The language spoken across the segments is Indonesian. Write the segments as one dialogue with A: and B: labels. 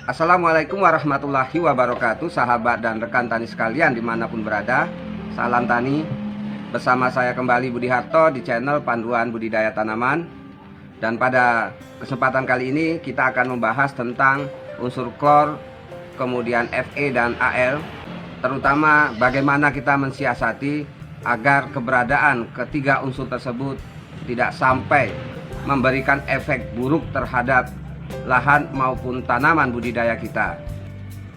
A: Assalamualaikum warahmatullahi wabarakatuh, sahabat dan rekan tani sekalian dimanapun berada. Salam tani, bersama saya kembali Budi Harto di channel Panduan Budidaya Tanaman. Dan pada kesempatan kali ini kita akan membahas tentang unsur klor, kemudian Fe dan Al, terutama bagaimana kita mensiasati agar keberadaan ketiga unsur tersebut tidak sampai memberikan efek buruk terhadap lahan maupun tanaman budidaya kita.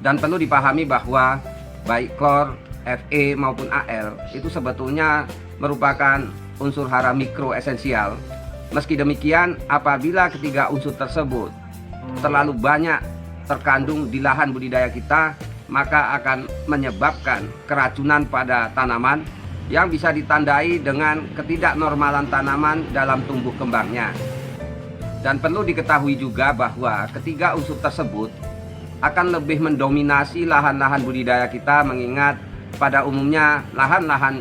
A: Dan perlu dipahami bahwa baik klor, Fe maupun Al itu sebetulnya merupakan unsur hara mikro esensial. Meski demikian, apabila ketiga unsur tersebut terlalu banyak terkandung di lahan budidaya kita, maka akan menyebabkan keracunan pada tanaman yang bisa ditandai dengan ketidaknormalan tanaman dalam tumbuh kembangnya. Dan perlu diketahui juga bahwa ketiga unsur tersebut akan lebih mendominasi lahan-lahan budidaya kita, mengingat pada umumnya lahan-lahan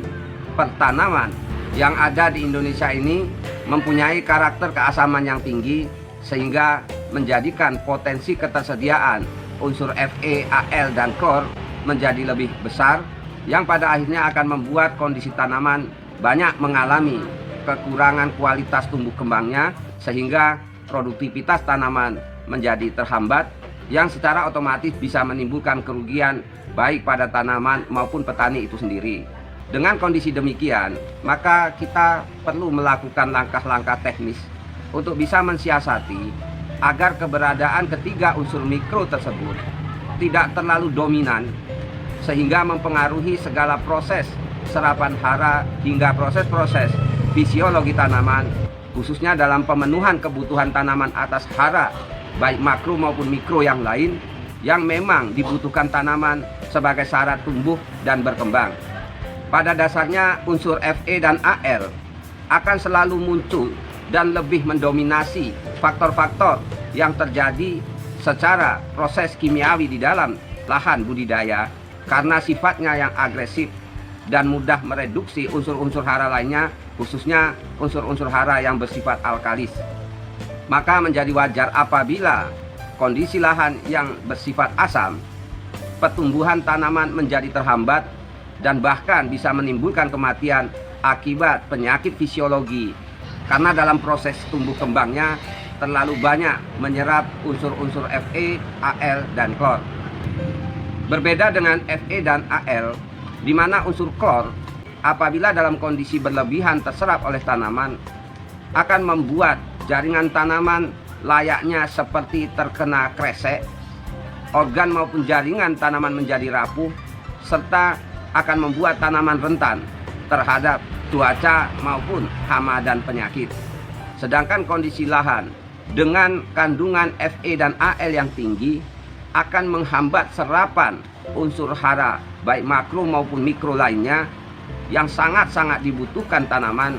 A: pertanaman yang ada di Indonesia ini mempunyai karakter keasaman yang tinggi, sehingga menjadikan potensi ketersediaan unsur Fe, Al, dan klor menjadi lebih besar, yang pada akhirnya akan membuat kondisi tanaman banyak mengalami kekurangan kualitas tumbuh kembangnya, sehingga produktivitas tanaman menjadi terhambat, yang secara otomatis bisa menimbulkan kerugian baik pada tanaman maupun petani itu sendiri. Dengan kondisi demikian, maka kita perlu melakukan langkah-langkah teknis untuk bisa mensiasati agar keberadaan ketiga unsur mikro tersebut tidak terlalu dominan, sehingga mempengaruhi segala proses serapan hara hingga proses-proses fisiologi tanaman, khususnya dalam pemenuhan kebutuhan tanaman atas hara baik makro maupun mikro yang lain yang memang dibutuhkan tanaman sebagai syarat tumbuh dan berkembang. Pada dasarnya unsur Fe dan Al akan selalu muncul dan lebih mendominasi faktor-faktor yang terjadi secara proses kimiawi di dalam lahan budidaya, karena sifatnya yang agresif dan mudah mereduksi unsur-unsur hara lainnya, khususnya unsur-unsur hara yang bersifat alkalis. Maka menjadi wajar apabila kondisi lahan yang bersifat asam, pertumbuhan tanaman menjadi terhambat dan bahkan bisa menimbulkan kematian akibat penyakit fisiologi, karena dalam proses tumbuh kembangnya terlalu banyak menyerap unsur-unsur Fe, Al, dan klor. Berbeda dengan Fe dan Al, di mana unsur klor apabila dalam kondisi berlebihan terserap oleh tanaman akan membuat jaringan tanaman layaknya seperti terkena kresek, organ maupun jaringan tanaman menjadi rapuh, serta akan membuat tanaman rentan terhadap cuaca maupun hama dan penyakit. Sedangkan kondisi lahan dengan kandungan Fe dan Al yang tinggi akan menghambat serapan unsur hara baik makro maupun mikro lainnya yang sangat-sangat dibutuhkan tanaman,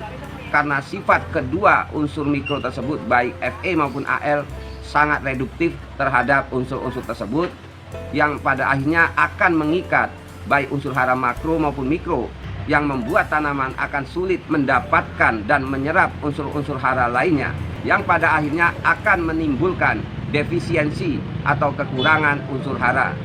A: karena sifat kedua unsur mikro tersebut baik Fe maupun Al sangat reduktif terhadap unsur-unsur tersebut, yang pada akhirnya akan mengikat baik unsur hara makro maupun mikro, yang membuat tanaman akan sulit mendapatkan dan menyerap unsur-unsur hara lainnya, yang pada akhirnya akan menimbulkan defisiensi atau kekurangan unsur hara.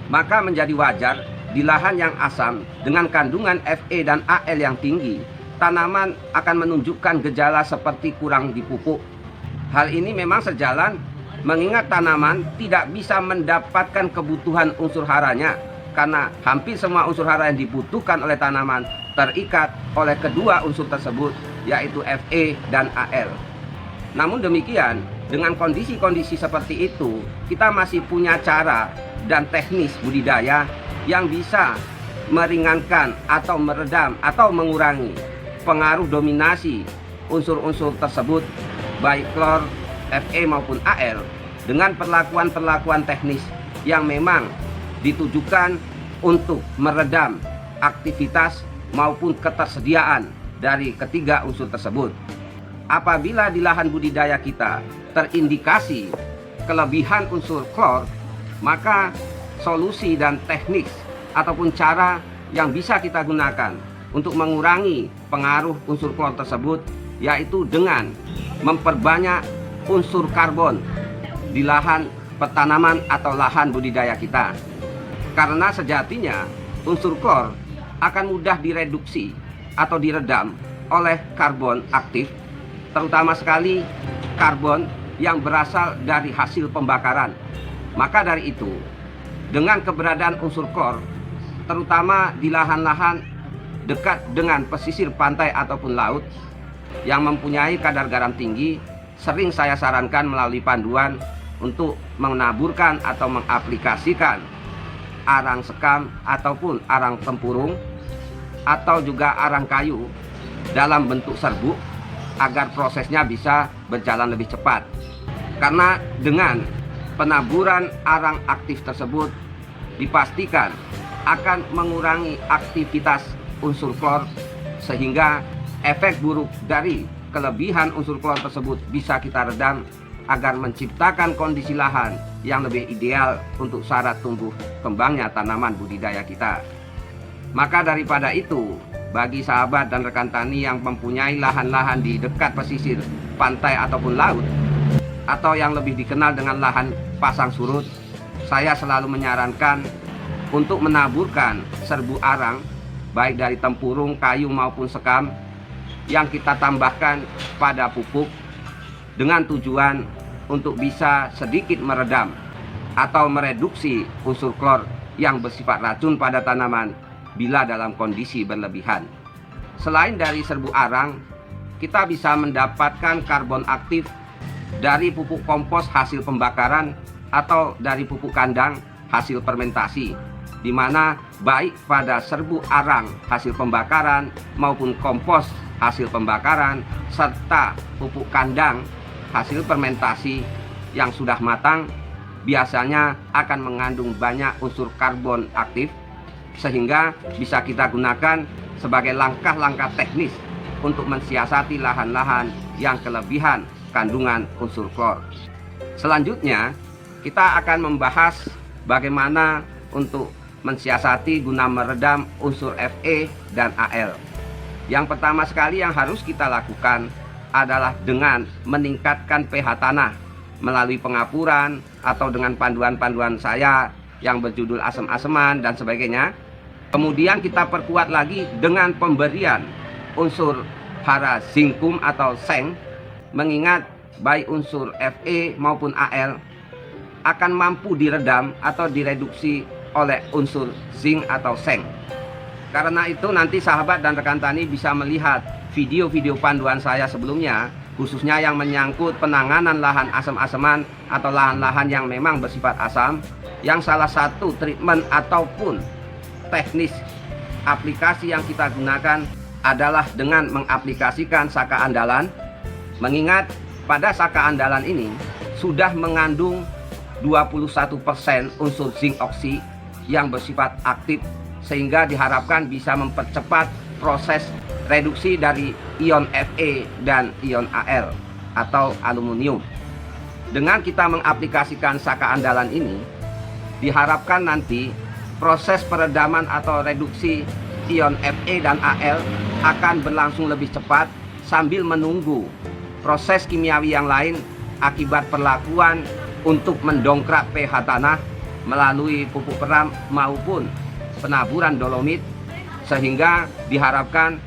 A: Maka menjadi wajar di lahan yang asam dengan kandungan Fe dan Al yang tinggi, tanaman akan menunjukkan gejala seperti kurang dipupuk. Hal ini memang sejalan, mengingat tanaman tidak bisa mendapatkan kebutuhan unsur haranya, karena hampir semua unsur hara yang dibutuhkan oleh tanaman terikat oleh kedua unsur tersebut, yaitu Fe dan Al. Namun demikian, dengan kondisi-kondisi seperti itu, kita masih punya cara dan teknis budidaya yang bisa meringankan atau meredam atau mengurangi pengaruh dominasi unsur-unsur tersebut baik klor, Fe maupun Al, dengan perlakuan-perlakuan teknis yang memang ditujukan untuk meredam aktivitas maupun ketersediaan dari ketiga unsur tersebut. Apabila di lahan budidaya kita terindikasi kelebihan unsur klor, maka solusi dan teknik ataupun cara yang bisa kita gunakan untuk mengurangi pengaruh unsur klor tersebut, yaitu dengan memperbanyak unsur karbon di lahan petanaman atau lahan budidaya kita. Karena sejatinya unsur klor akan mudah direduksi atau diredam oleh karbon aktif, terutama sekali karbon yang berasal dari hasil pembakaran. Maka dari itu, dengan keberadaan unsur klor, terutama di lahan-lahan dekat dengan pesisir pantai ataupun laut yang mempunyai kadar garam tinggi, sering saya sarankan melalui panduan untuk menaburkan atau mengaplikasikan arang sekam ataupun arang tempurung atau juga arang kayu dalam bentuk serbuk agar prosesnya bisa berjalan lebih cepat. Karena dengan penaburan arang aktif tersebut dipastikan akan mengurangi aktivitas unsur klor, sehingga efek buruk dari kelebihan unsur klor tersebut bisa kita redam agar menciptakan kondisi lahan yang lebih ideal untuk syarat tumbuh kembangnya tanaman budidaya kita. Maka daripada itu, bagi sahabat dan rekan tani yang mempunyai lahan-lahan di dekat pesisir pantai ataupun laut, atau yang lebih dikenal dengan lahan pasang surut, saya selalu menyarankan untuk menaburkan serbu arang baik dari tempurung, kayu maupun sekam yang kita tambahkan pada pupuk dengan tujuan untuk bisa sedikit meredam atau mereduksi unsur klor yang bersifat racun pada tanaman bila dalam kondisi berlebihan. Selain dari serbu arang, kita bisa mendapatkan karbon aktif dari pupuk kompos hasil pembakaran atau dari pupuk kandang hasil fermentasi, di mana baik pada serbu arang hasil pembakaran maupun kompos hasil pembakaran serta pupuk kandang hasil fermentasi yang sudah matang biasanya akan mengandung banyak unsur karbon aktif, sehingga bisa kita gunakan sebagai langkah-langkah teknis untuk mensiasati lahan-lahan yang kelebihan kandungan unsur klor. Selanjutnya, kita akan membahas bagaimana untuk mensiasati guna meredam unsur Fe dan Al. Yang pertama sekali yang harus kita lakukan adalah dengan meningkatkan pH tanah melalui pengapuran atau dengan panduan-panduan saya yang berjudul asam-asaman dan sebagainya. Kemudian kita perkuat lagi dengan pemberian unsur hara zinkum atau seng, mengingat baik unsur Fe maupun Al akan mampu diredam atau direduksi oleh unsur zinc atau seng. Karena itu nanti sahabat dan rekan tani bisa melihat video-video panduan saya sebelumnya, khususnya yang menyangkut penanganan lahan asam-asaman atau lahan-lahan yang memang bersifat asam, yang salah satu treatment ataupun teknis aplikasi yang kita gunakan adalah dengan mengaplikasikan saka andalan. Mengingat pada saka andalan ini sudah mengandung 21% unsur zinc oksi yang bersifat aktif, sehingga diharapkan bisa mempercepat proses reduksi dari ion Fe dan ion Al atau aluminium. Dengan kita mengaplikasikan saka andalan ini, diharapkan nanti proses peredaman atau reduksi ion Fe dan Al akan berlangsung lebih cepat sambil menunggu proses kimiawi yang lain akibat perlakuan untuk mendongkrak pH tanah melalui pupuk peram maupun penaburan dolomit, sehingga diharapkan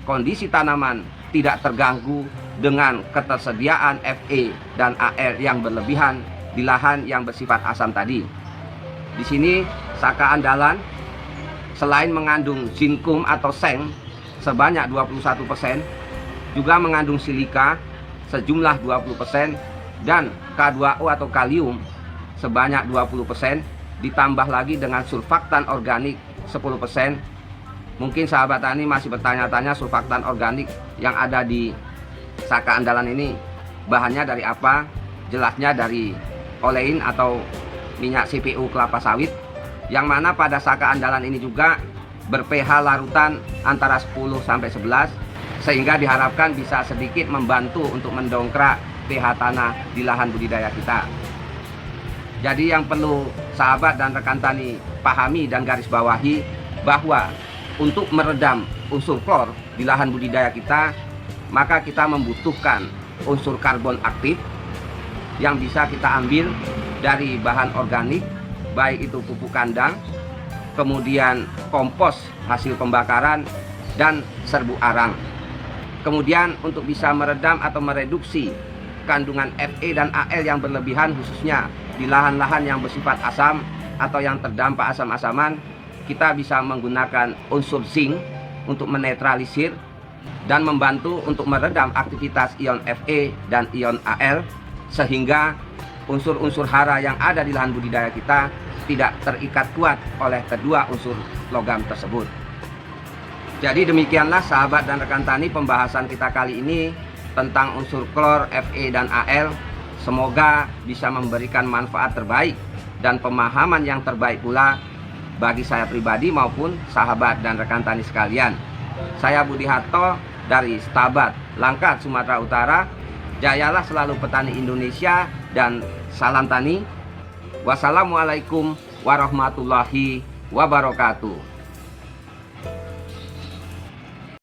A: kondisi tanaman tidak terganggu dengan ketersediaan Fe dan Al yang berlebihan di lahan yang bersifat asam tadi. Di sini saka andalan selain mengandung zinkum atau seng sebanyak 21%, juga mengandung silika sejumlah 20% dan K2O atau kalium sebanyak 20%, ditambah lagi dengan surfaktan organik 10%. Mungkin sahabat tani masih bertanya-tanya surfaktan organik yang ada di saka andalan ini bahannya dari apa? Jelasnya dari olein atau minyak CPO kelapa sawit, yang mana pada saka andalan ini juga ber-pH larutan antara 10 sampai 11, sehingga diharapkan bisa sedikit membantu untuk mendongkrak pH tanah di lahan budidaya kita. Jadi yang perlu sahabat dan rekan tani pahami dan garis bawahi bahwa untuk meredam unsur klor di lahan budidaya kita, maka kita membutuhkan unsur karbon aktif yang bisa kita ambil dari bahan organik, baik itu pupuk kandang, kemudian kompos hasil pembakaran, dan serbuk arang. Kemudian untuk bisa meredam atau mereduksi kandungan Fe dan Al yang berlebihan, khususnya di lahan-lahan yang bersifat asam atau yang terdampak asam-asaman, kita bisa menggunakan unsur zinc untuk menetralisir dan membantu untuk meredam aktivitas ion Fe dan ion Al, sehingga unsur-unsur hara yang ada di lahan budidaya kita tidak terikat kuat oleh kedua unsur logam tersebut. Jadi demikianlah sahabat dan rekan tani, pembahasan kita kali ini tentang unsur klor, Fe dan Al. Semoga bisa memberikan manfaat terbaik dan pemahaman yang terbaik pula bagi saya pribadi maupun sahabat dan rekan tani sekalian. Saya Budi Harto dari Stabat, Langkat, Sumatera Utara. Jayalah selalu petani Indonesia dan salam tani. Wassalamualaikum warahmatullahi wabarakatuh.